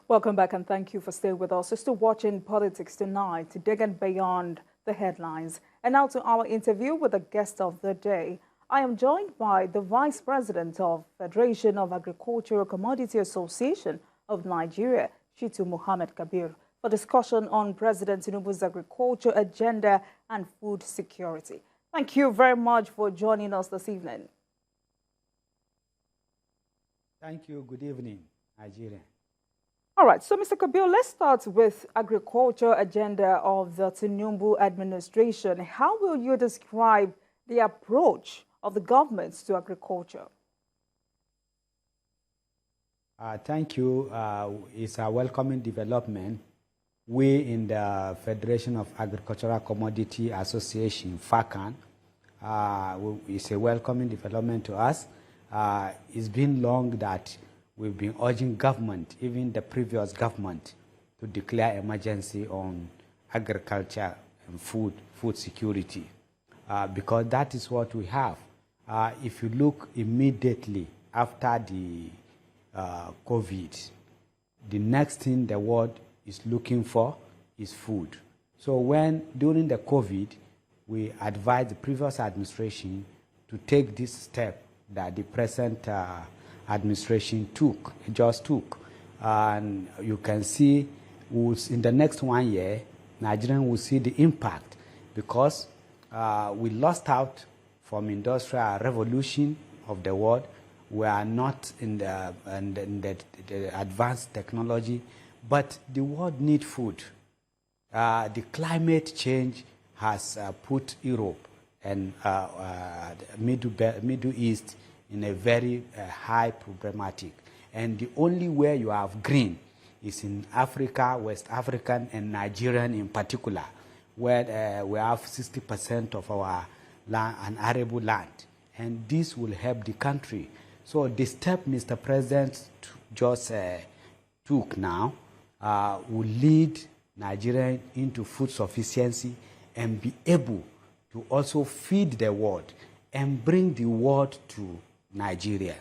Welcome back and thank you for staying with us. You're still watching Politics Tonight, digging beyond the headlines. And now to our interview with the guest of the day. I am joined by the Vice President of Federation of Agricultural Commodity Association of Nigeria, Shitu Mohammed Kabir, for discussion on President TINUBU'S agriculture agenda and food security. Thank you very much for joining us this evening. Thank you. Good evening, Nigeria. All right, so Mr. Kabir, let's start with agriculture agenda of the Tinubu administration. How will you describe the approach of the government to agriculture? Thank you. It's a welcoming development. We in the Federation of Agricultural Commodity Association, FACAN, it's a welcoming development to us. It's been long that we've been urging government, even the previous government, to declare emergency on agriculture and food security, because that is what we have. If you look immediately after the COVID, the next thing the world is looking for is food. So during the COVID, we advised the previous administration to take this step that the present administration just took. And you can see in the next 1 year, Nigeria will see the impact, because we lost out from industrial revolution of the world. We are not in the advanced technology, but the world needs food. The climate change has put Europe and Middle East in a very high problematic. And the only way you have green is in Africa, West African and Nigerian in particular, where we have 60% of our land, an arable land. And this will help the country. So the step Mr. President just took now will lead Nigeria into food sufficiency and be able to also feed the world and bring the world to Nigeria.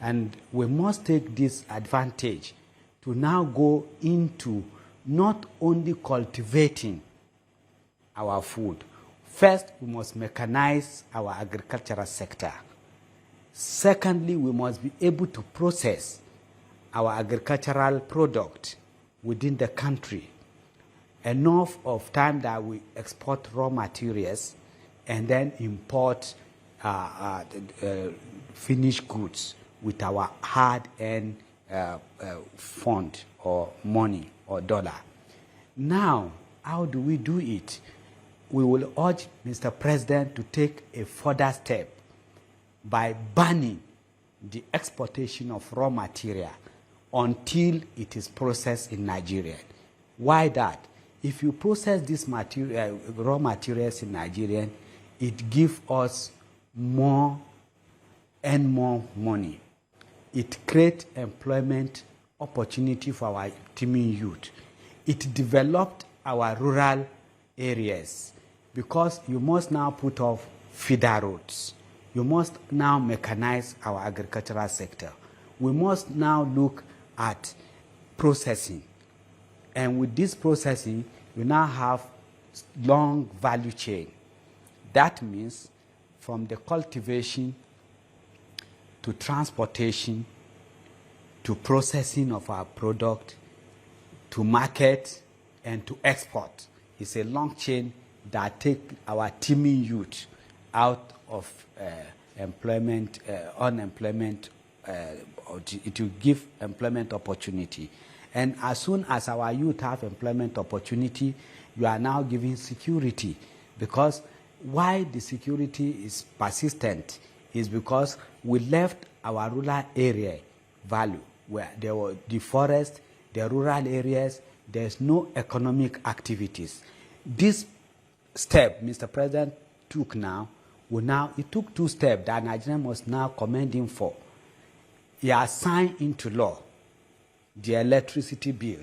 And we must take this advantage to now go into not only cultivating our food. First, we must mechanize our agricultural sector. Secondly, we must be able to process our agricultural product within the country. Enough of time that we export raw materials and then import finished goods with our hard-earned fund or money or dollar. Now, how do we do it? We will urge Mr. President to take a further step by banning the exportation of raw material until it is processed in Nigeria. Why that? If you process this raw materials in Nigeria, it gives us more money. It creates employment opportunity for our teeming youth. It developed our rural areas, because you must now put off feeder roads. You must now mechanize our agricultural sector. We must now look at processing. And with this processing, we now have long value chain. That means from the cultivation to transportation to processing of our product to market and to export. It's a long chain that takes our teeming youth out of unemployment. It will give employment opportunity. And as soon as our youth have employment opportunity, you are now giving security. Because why the security is persistent is because we left our rural area value, where there were the forest, the rural areas, there's no economic activities. This step Mr. President took now, he took 2 steps that Nigeria must now commend him for. He has signed into law the electricity bill,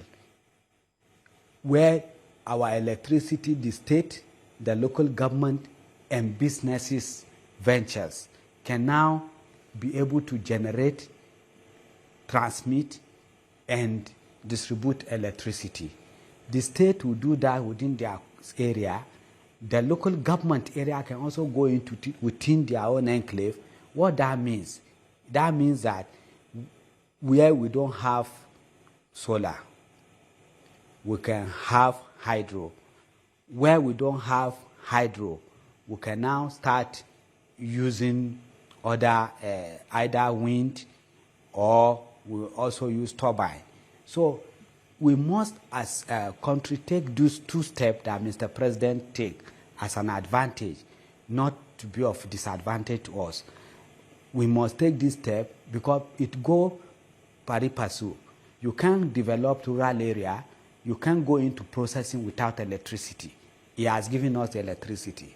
where our electricity, the state, the local government, and businesses, ventures, can now be able to generate, transmit, and distribute electricity. The state will do that within their area. The local government area can also go into within their own enclave. What that means that where we don't have solar, we can have hydro. Where we don't have hydro, we can now start using other either wind, or we also use turbine. So we must, as a country, take those two steps that Mr. President take as an advantage, not to be of disadvantage to us. We must take this step because it go pari passu. You can't develop rural area, you can't go into processing without electricity. He has given us the electricity.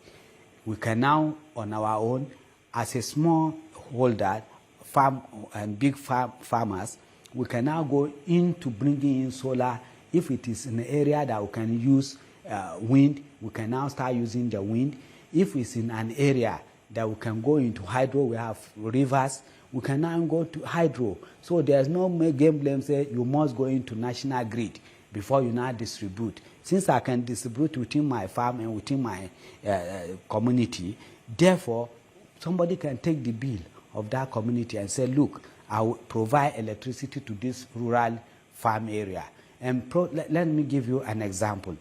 We can now, on our own, as a small holder, farm and big farmers, we can now go into bringing in solar. If it is an area that we can use wind, we can now start using the wind. If it's in an area that we can go into hydro, we have rivers, we can now go to hydro. So there's no game blame say you must go into national grid before you now distribute. Since I can distribute within my farm and within my community, therefore somebody can take the bill of that community and say, look, I will provide electricity to this rural farm area. And let me give you an example.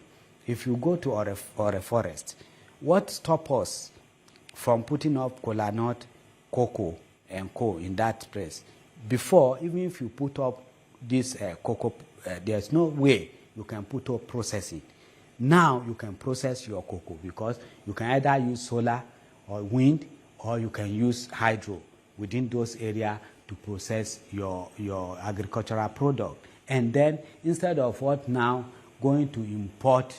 If you go to a forest, what stops us from putting up kola nut, cocoa, and co in that place? Before, even if you put up this cocoa, there's no way you can put up processing. Now you can process your cocoa because you can either use solar or wind, or you can use hydro within those areas to process your agricultural product. And then instead of what now going to import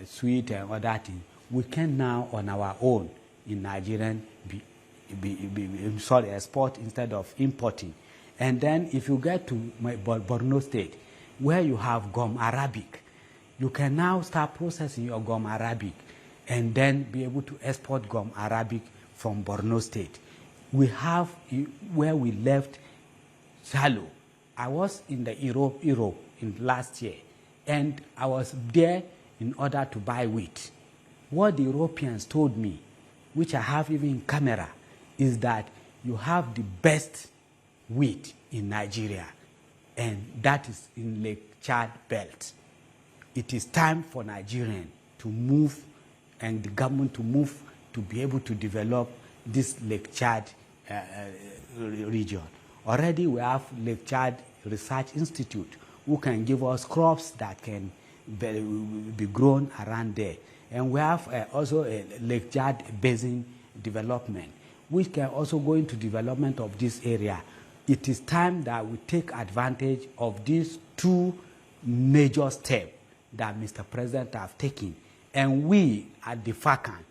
sweet and other things, we can now on our own in Nigerian export instead of importing. And then if you get to my Borno State, where you have gum arabic, you can now start processing your gum arabic and then be able to export gum arabic from Borno State. We have where we left shallow. I was in the Europe in last year, and I was there in order to buy wheat. What the Europeans told me, which I have even in camera, is that you have the best wheat in Nigeria, and that is in Lake Chad Belt. It is time for Nigerians to move, and the government to move to be able to develop this Lake Chad region. Already we have Lake Chad Research Institute who can give us crops that can be grown around there. And we have also a Lake Chad Basin development, which can also go into development of this area. It is time that we take advantage of these two major steps that Mr. President have taken. And we at the FACAN,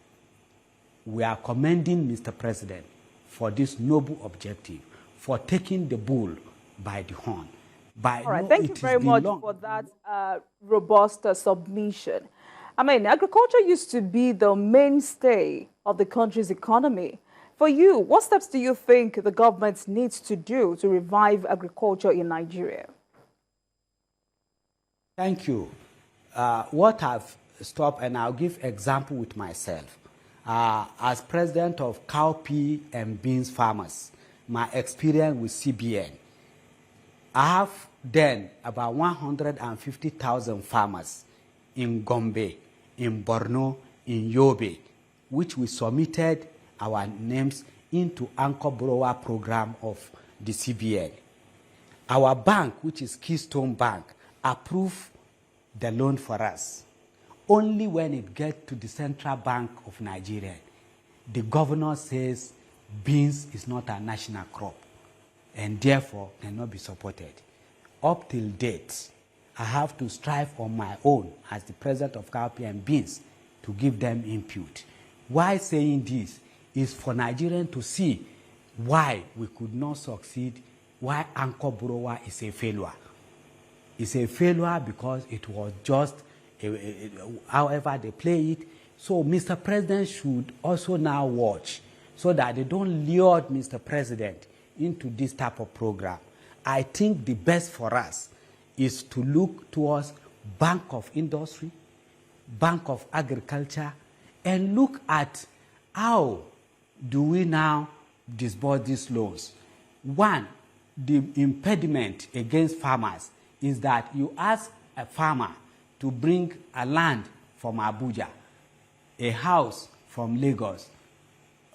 we are commending Mr. President for this noble objective, for taking the bull by the horn. All right, thank you very much for that robust submission. I mean, agriculture used to be the mainstay of the country's economy. For you, what steps do you think the government needs to do to revive agriculture in Nigeria? Thank you. What I've stopped, and I'll give example with myself. As president of cowpea and beans farmers, my experience with CBN, I have then about 150,000 farmers in Gombe, in Borno, in Yobe, which we submitted our names into Anchor Borrower program of the CBN. Our bank, which is Keystone Bank, approved the loan for us. Only when it gets to the Central Bank of Nigeria, the governor says beans is not a national crop and therefore cannot be supported. Up till date, I have to strive on my own as the president of cowpea and beans to give them input. Why saying this is for Nigerians to see why we could not succeed, why Anchor Borrower is a failure. It's a failure because it was just however they play it. So Mr. President should also now watch so that they don't lure Mr. President into this type of program. I think the best for us is to look towards Bank of Industry, Bank of Agriculture, and look at how do we now disburse these loans. One, the impediment against farmers is that you ask a farmer to bring a land from Abuja, a house from Lagos,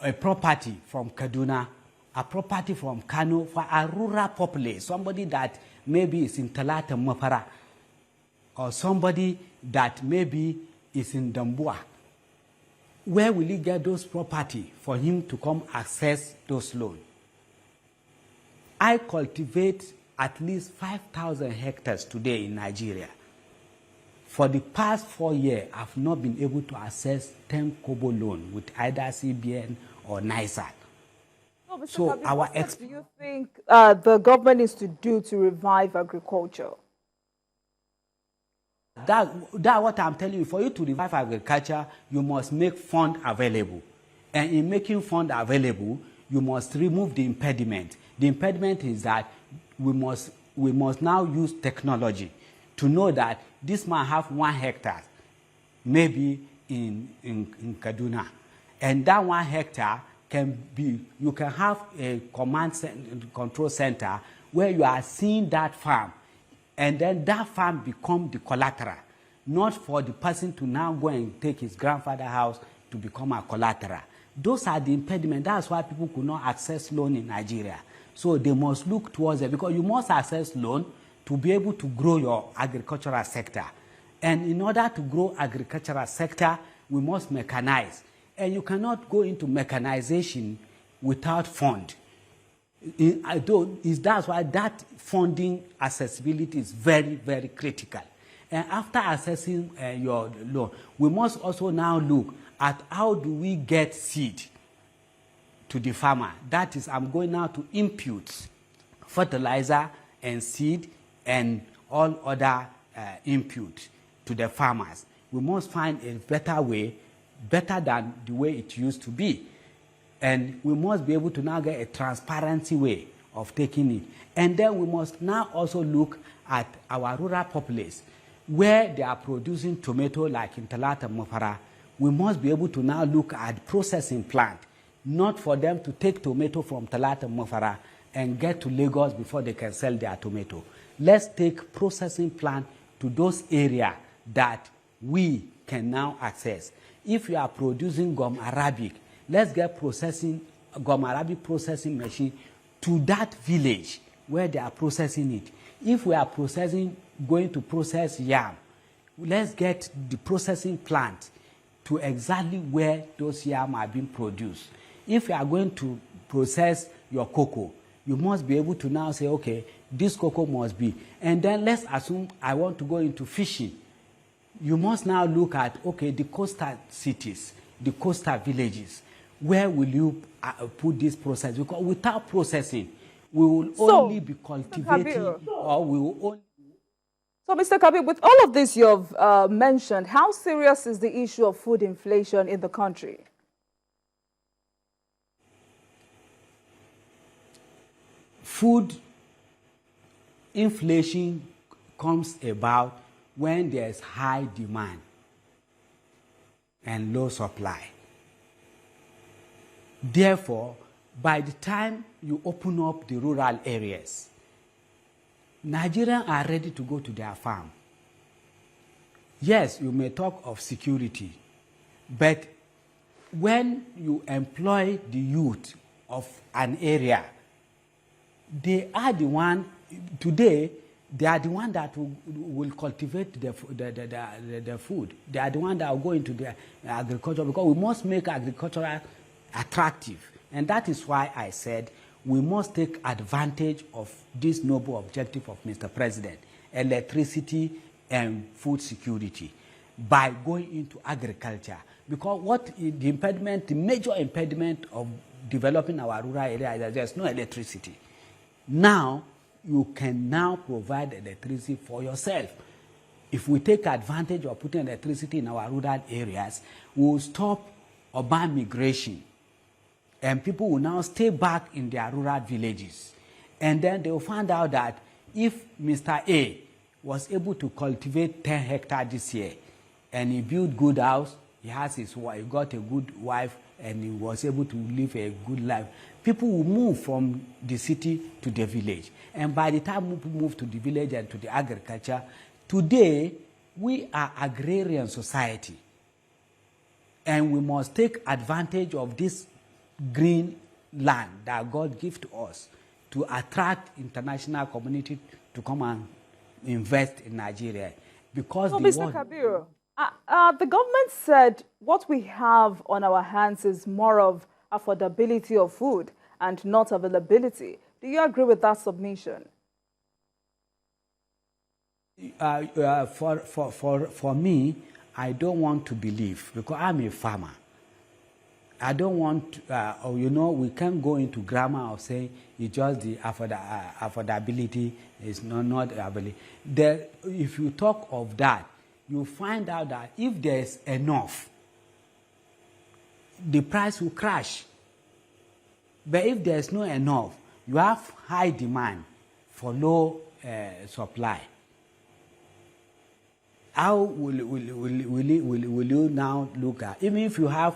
a property from Kaduna, a property from Kano for a rural populace, somebody that maybe is in Talata Mapara, or somebody that maybe is in Damboa. Where will he get those property for him to come access those loans? I cultivate at least 5,000 hectares today in Nigeria. For the past 4 years, I've not been able to access 10 kobo loan with either CBN or NISAT. No, So Kabir, what do you think the government needs to do to revive agriculture? That what I'm telling you. For you to revive agriculture, you must make fund available. And in making fund available, you must remove the impediment. The impediment is that we must now use technology to know that this man have 1 hectare, maybe in Kaduna. And that 1 hectare can be, you can have a control center where you are seeing that farm. And then that farm become the collateral, not for the person to now go and take his grandfather's house to become a collateral. Those are the impediments. That's why people could not access loan in Nigeria. So they must look towards it, because you must access loan to be able to grow your agricultural sector. And in order to grow agricultural sector, we must mechanize. And you cannot go into mechanization without fund. That's why that funding accessibility is very, very critical. And after assessing your loan, we must also now look at how do we get seed to the farmer. That is, I'm going now to inputs, fertilizer and seed and all other input to the farmers. We must find a better way, better than the way it used to be. And we must be able to now get a transparency way of taking it. And then we must now also look at our rural populace, where they are producing tomato like in Talata Mopara. We must be able to now look at processing plant, not for them to take tomato from Talata Mopara and get to Lagos before they can sell their tomato. Let's take processing plant to those areas that we can now access. If you are producing gum arabic, let's get gum arabic processing machine to that village where they are processing it. If we are going to process yam, let's get the processing plant to exactly where those yam are being produced. If you are going to process your cocoa, you must be able to now say, okay, this cocoa must be. And then let's assume I want to go into fishing. You must now look at, okay, the coastal cities, the coastal villages. Where will you put this process? Because without processing, we will only be cultivating, or we will only... So, Mr. Kabir, with all of this you've mentioned, how serious is the issue of food inflation in the country? Food inflation comes about when there's high demand and low supply. Therefore, by the time you open up the rural areas, Nigerians are ready to go to their farm. Yes, you may talk of security, but when you employ the youth of an area, they are the one, today, they are the one that will cultivate the food. They are the one that will go into the agriculture, because we must make agriculture attractive. And that is why I said we must take advantage of this noble objective of Mr. President, electricity and food security, by going into agriculture. Because what the impediment, the major impediment of developing our rural area is that there's no electricity. Now, you can now provide electricity for yourself. If we take advantage of putting electricity in our rural areas, we will stop urban migration. And people will now stay back in their rural villages. And then they will find out that if Mr. A was able to cultivate 10 hectares this year, and he built good house. He has his wife, he got a good wife, and he was able to live a good life. People will move from the city to the village. And by the time people move to the village and to the agriculture, today we are agrarian society. And we must take advantage of this green land that God gives to us to attract international community to come and invest in Nigeria. Because Mr. Kabir, the government said what we have on our hands is more of affordability of food and not availability. Do you agree with that submission? For me, I don't want to believe, because I'm a farmer. I don't want, we can't go into grammar of saying it's just the affordability is not available. If you talk of that, you find out that if there's enough, the price will crash. But if there's not enough, you have high demand for low supply. How will you now look at, even if you have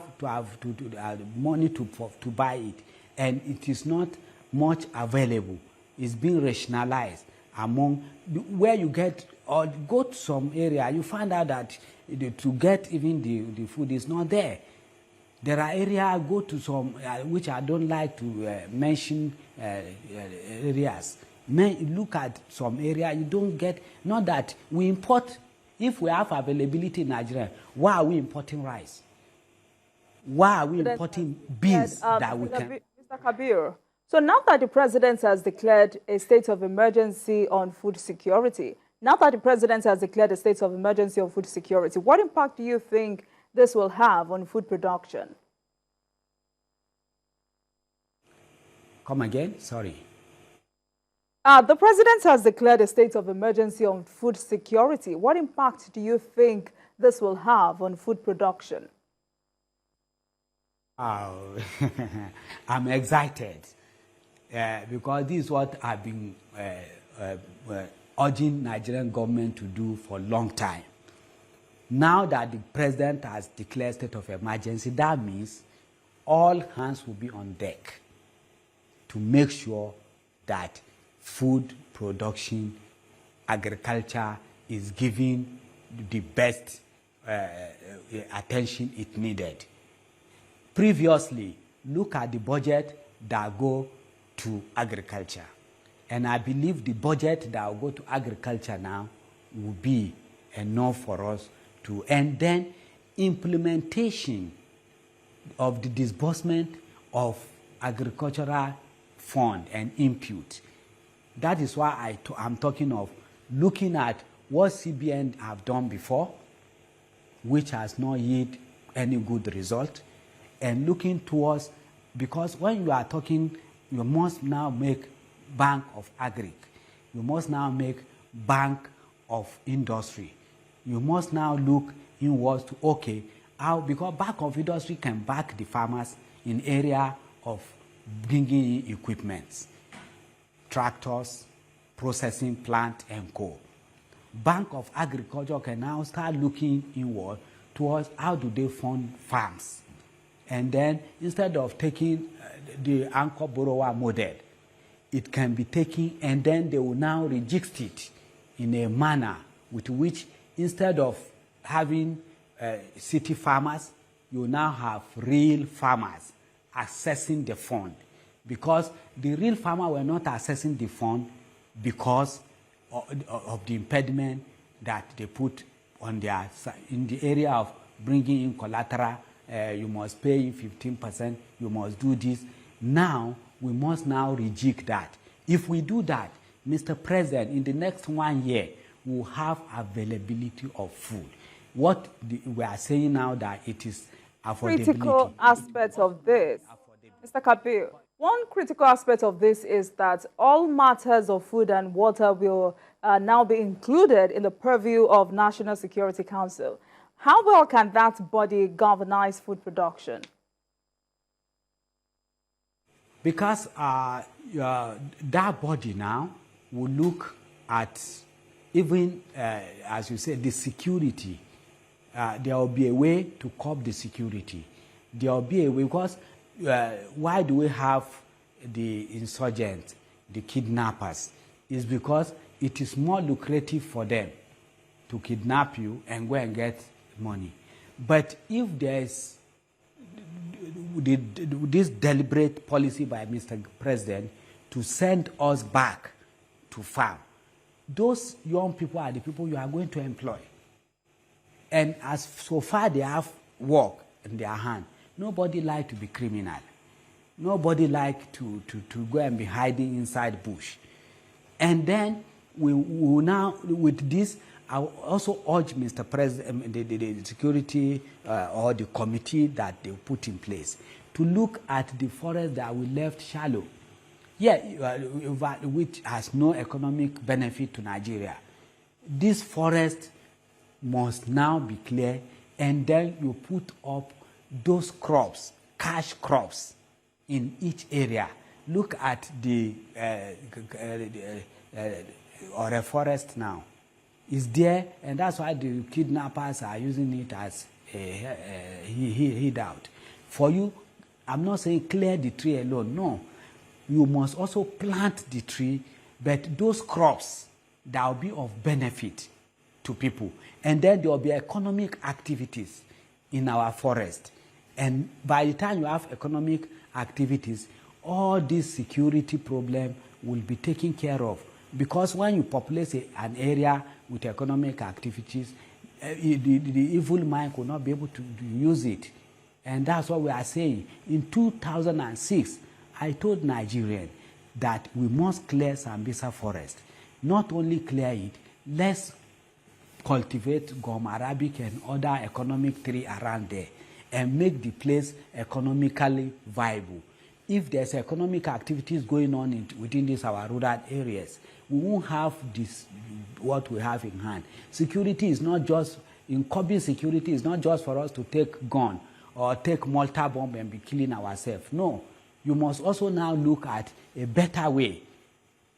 money to buy it, and it is not much available, it's being rationalized among where you get, or go to some area, you find out that to get even the food is not there. There are areas, go to some which I don't like to mention areas. Look at some area, you don't get, not that we import. If we have availability in Nigeria, why are we importing rice? Why are we importing beans that we can? Mr. Kabir, so now that the president has declared a state of emergency on food security, what impact do you think this will have on food production? Come again? Sorry. The president has declared a state of emergency on food security. What impact do you think this will have on food production? I'm excited because this is what I've been urging Nigerian government to do for a long time. Now that the president has declared state of emergency, that means all hands will be on deck to make sure that food production, agriculture is given the best attention it needed. Previously, look at the budget that go to agriculture. And I believe the budget that will go to agriculture now will be enough for us to, and then implementation of the disbursement of agricultural fund and input. That is why I'm talking of looking at what CBN have done before, which has not yielded any good result, and looking towards, because when you are talking, you must now make bank of agric, you must now make bank of industry, you must now look inwards to, okay, how, because bank of industry can back the farmers in area of bringing in equipment, tractors, processing plant, and co. Bank of Agriculture can now start looking inward towards how do they fund farms. And then instead of taking the anchor borrower model, it can be taken, and then they will now register it in a manner with which, instead of having city farmers, you now have real farmers accessing the fund. Because the real farmer were not accessing the fund because of the impediment that they put on their, in the area of bringing in collateral. You must pay 15%, you must do this. Now, we must now reject that. If we do that, Mr. President, in the next 1 year, we'll have availability of food. What we are saying now that it is affordability. Critical aspect of this, Mr. Kabir, one critical aspect of this is that all matters of food and water will now be included in the purview of National Security Council. How well can that body galvanize food production? Because that body now will look at even, as you said, the security, there will be a way to curb the security. There will be a way, because why do we have the insurgents, the kidnappers? It's because it is more lucrative for them to kidnap you and go and get money. But if there's this deliberate policy by Mr. President to send us back to farm, those young people are the people you are going to employ. And as so far they have work in their hand, nobody like to be criminal. Nobody like to go and be hiding inside bush. And then we will now, with this, I also urge Mr. President, the security or the committee that they put in place to look at the forest that we left shallow. Yeah, which has no economic benefit to Nigeria. This forest must now be clear, and then you put up those crops, cash crops, in each area. Look at the or a forest now. It's there, and that's why the kidnappers are using it as a hideout. For you, I'm not saying clear the tree alone, no. You must also plant the tree, but those crops that will be of benefit to people. And then there will be economic activities in our forest. And by the time you have economic activities, all this security problem will be taken care of. Because when you populate an area with economic activities, the evil mind could not be able to use it. And that's what we are saying. In 2006, I told Nigerians that we must clear Sambisa forest. Not only clear it, let's cultivate gum arabic and other economic tree around there and make the place economically viable. If there's economic activities going on within these our rural areas, we won't have this, what we have in hand. Security is not just, in curbing security is not just for us to take gun or take mortar bomb and be killing ourselves. No, you must also now look at a better way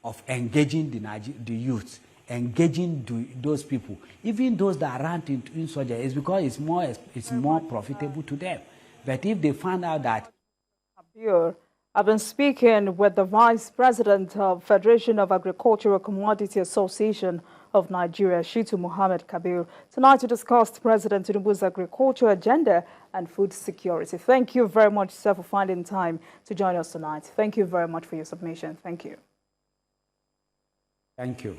of engaging the youth, engaging those people, even those that aren't into insurgency. It's because it's more profitable to them. But if they find out that Kabir, I've been speaking with the Vice President of Federation of Agricultural Commodity Association of Nigeria, Shitu Muhammad Kabir, tonight to discuss President TINUBU'S agriculture agenda and food security. Thank you very much, sir, for finding time to join us tonight. Thank you very much for your submission. Thank you. Thank you.